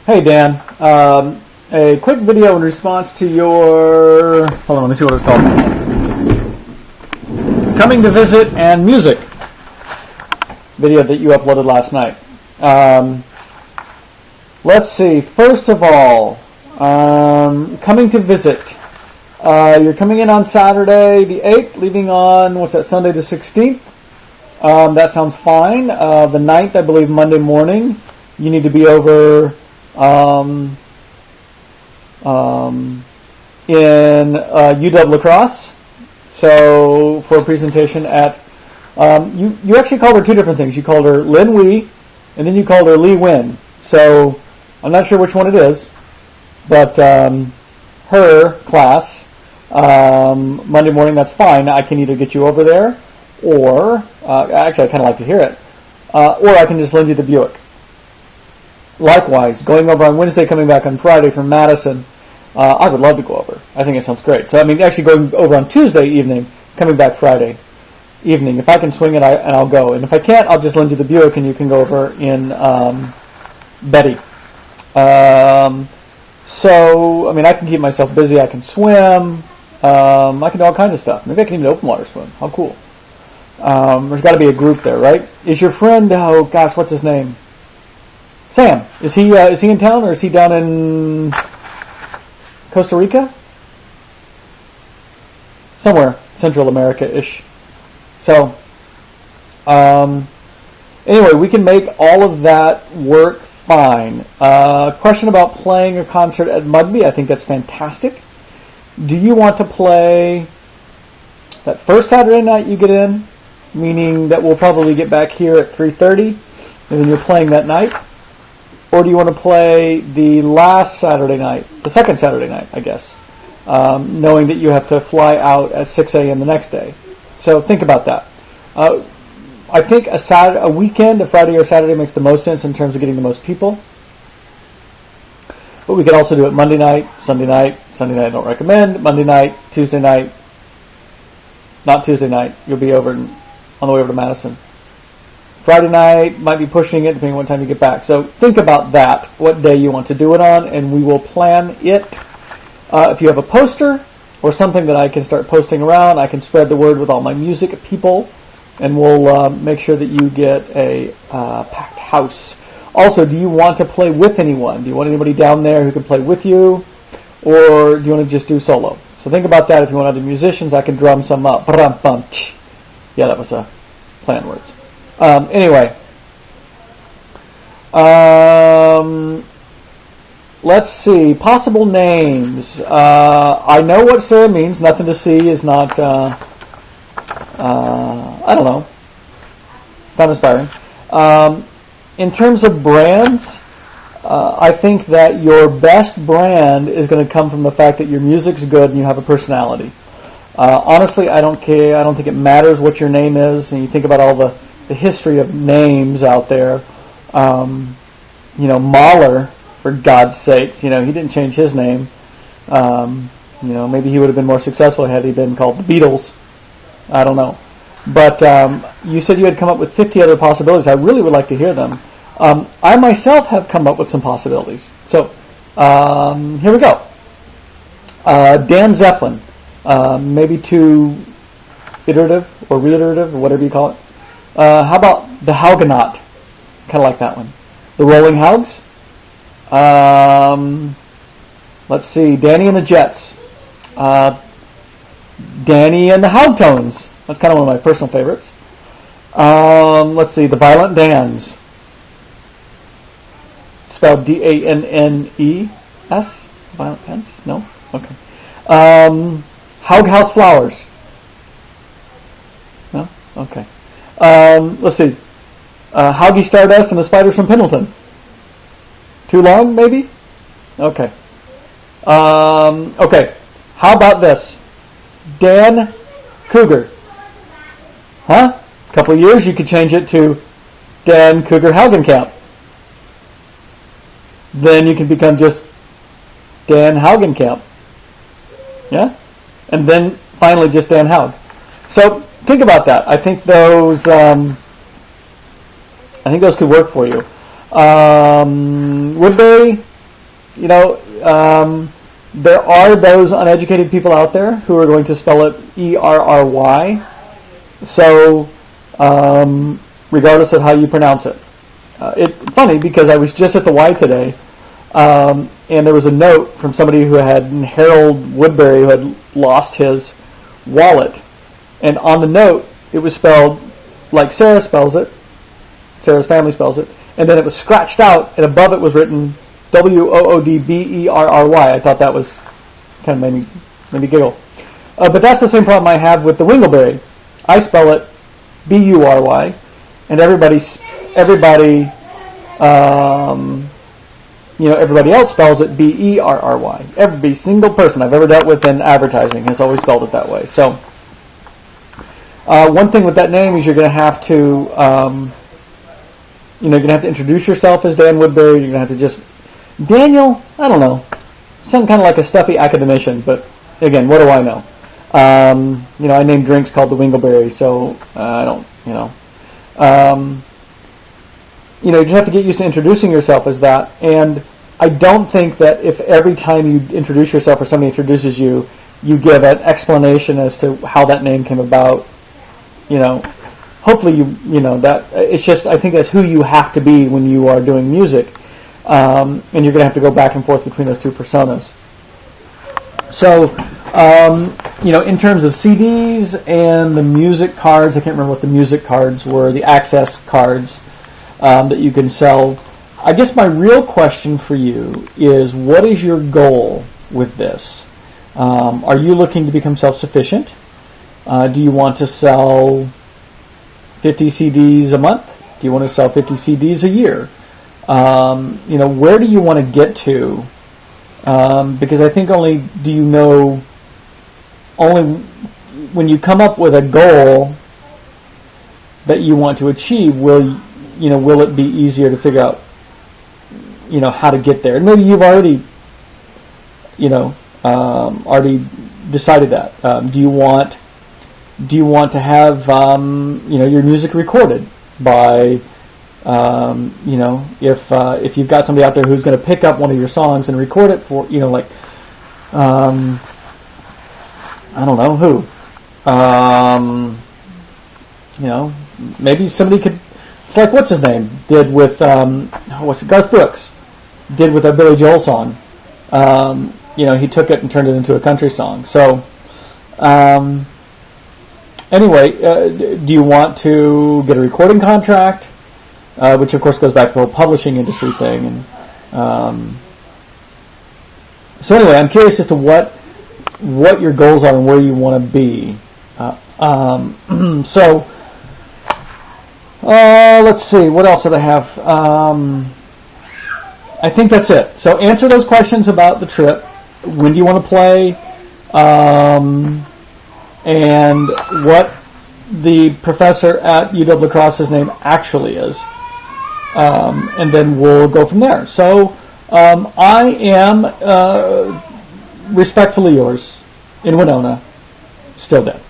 Hey Dan, a quick video in response to your, hold on, let me see what it's called. Coming to Visit and Music video that you uploaded last night. Let's see, first of all, Coming to Visit. You're coming in on Saturday the 8th, leaving on, what's that, Sunday the 16th? That sounds fine. The 9th, I believe, Monday morning, you need to be over in UW La Crosse. So for a presentation at you actually called her two different things. You called her Lin Wee, and then you called her Lee Win. So I'm not sure which one it is, but her class Monday morning. That's fine. I can either get you over there, or actually I kind of like to hear it, or I can just lend you the Buick. Likewise, going over on Wednesday, coming back on Friday from Madison, I would love to go over. I think it sounds great. So, I mean, actually going over on Tuesday evening, coming back Friday evening. If I can swing it, I'll go. And if I can't, I'll just lend you the Buick and you can go over in Betty. So, I mean, I can keep myself busy. I can swim. I can do all kinds of stuff. Maybe I can even open water swim. How cool. There's got to be a group there, right? Is your friend, oh gosh, what's his name? Sam, is he in town, or is he down in Costa Rica? Somewhere Central America-ish. So, anyway, we can make all of that work fine. Question about playing a concert at Mudby. I think that's fantastic. Do you want to play that first Saturday night you get in, meaning that we'll probably get back here at 3:30, and then you're playing that night? Or do you want to play the last Saturday night, the second Saturday night, I guess, knowing that you have to fly out at 6 a.m. the next day? So think about that. I think a weekend, a Friday or Saturday, makes the most sense in terms of getting the most people. But we could also do it Monday night, Sunday night. Sunday night I don't recommend. Monday night, Tuesday night. Not Tuesday night. You'll be over on the way over to Madison. Friday night, might be pushing it depending on what time you get back. So think about that, what day you want to do it on, and we will plan it. If you have a poster or something that I can start posting around, I can spread the word with all my music people, and we'll make sure that you get a packed house. Also, do you want to play with anyone? Do you want anybody down there who can play with you, or do you want to just do solo? So think about that. If you want other musicians, I can drum some up. Yeah, that was planned words. Anyway, let's see. Possible names. I know what Sarah means. Nothing to see is not, I don't know. It's not inspiring. In terms of brands, I think that your best brand is going to come from the fact that your music's good and you have a personality. Honestly, I don't care. I don't think it matters what your name is. And you think about all the history of names out there. Mahler, for God's sakes, he didn't change his name. Maybe he would have been more successful had he been called the Beatles. I don't know. But you said you had come up with 50 other possibilities. I really would like to hear them. I myself have come up with some possibilities. So here we go. Dan Zeppelin. Maybe too iterative or reiterative or whatever you call it. How about the Haugenaut? Kind of like that one. The Rolling Haugs. Let's see. Danny and the Jets. Danny and the Haugtones. That's kind of one of my personal favorites. Let's see. The Violent Dans. Spelled D-A-N-N-E-S. Violent Dans? No? Okay. Haug House Flowers. No? Okay. Let's see. Haugie Stardust and the Spiders from Pendleton. Too long, maybe? Okay. Okay. How about this? Dan Cougar. Huh? A couple of years, you could change it to Dan Cougar Haugenkamp. Then you can become just Dan Haugenkamp. Yeah? And then finally just Dan Haug. So think about that. I think those could work for you. Woodbury, there are those uneducated people out there who are going to spell it Erry. So, regardless of how you pronounce it. It's funny because I was just at the Y today, and there was a note from somebody who had, Harold Woodbury, who had lost his wallet. And on the note, it was spelled like Sarah spells it, Sarah's family spells it, and then it was scratched out, and above it was written Woodberry. I thought that was kind of made me giggle. But that's the same problem I have with the Wingleberry. I spell it Bury, and everybody else spells it Berry. Every single person I've ever dealt with in advertising has always spelled it that way. So, one thing with that name is you're going to have to, you're going to have to introduce yourself as Dan Woodbury. You're going to have to just Daniel. I don't know, sound kind of like a stuffy academician, but again, what do I know? I named drinks called the Wingleberry, so I don't, you just have to get used to introducing yourself as that. And I don't think that if every time you introduce yourself or somebody introduces you, you give an explanation as to how that name came about. Hopefully that it's just, I think that's who you have to be when you are doing music, and you're going to have to go back and forth between those two personas. So, in terms of CDs and the music cards, I can't remember what the music cards were, the access cards that you can sell. I guess my real question for you is, what is your goal with this? Are you looking to become self-sufficient? Do you want to sell 50 CDs a month? Do you want to sell 50 CDs a year? Where do you want to get to? Because I think only when you come up with a goal that you want to achieve, will it be easier to figure out, how to get there? And maybe you've already, already decided that. Do you want to have, your music recorded by, if you've got somebody out there who's going to pick up one of your songs and record it for, I don't know who. Maybe somebody could. It's like, what's his name? Did with Garth Brooks did with a Billy Joel song. He took it and turned it into a country song. So, anyway, do you want to get a recording contract? Which of course goes back to the whole publishing industry thing. And so anyway, I'm curious as to what your goals are and where you want to be. Let's see, what else did I have? I think that's it. So answer those questions about the trip. When do you want to play? And what the professor at UW La Crosse's name actually is. And then we'll go from there. So I am respectfully yours in Winona, still dead.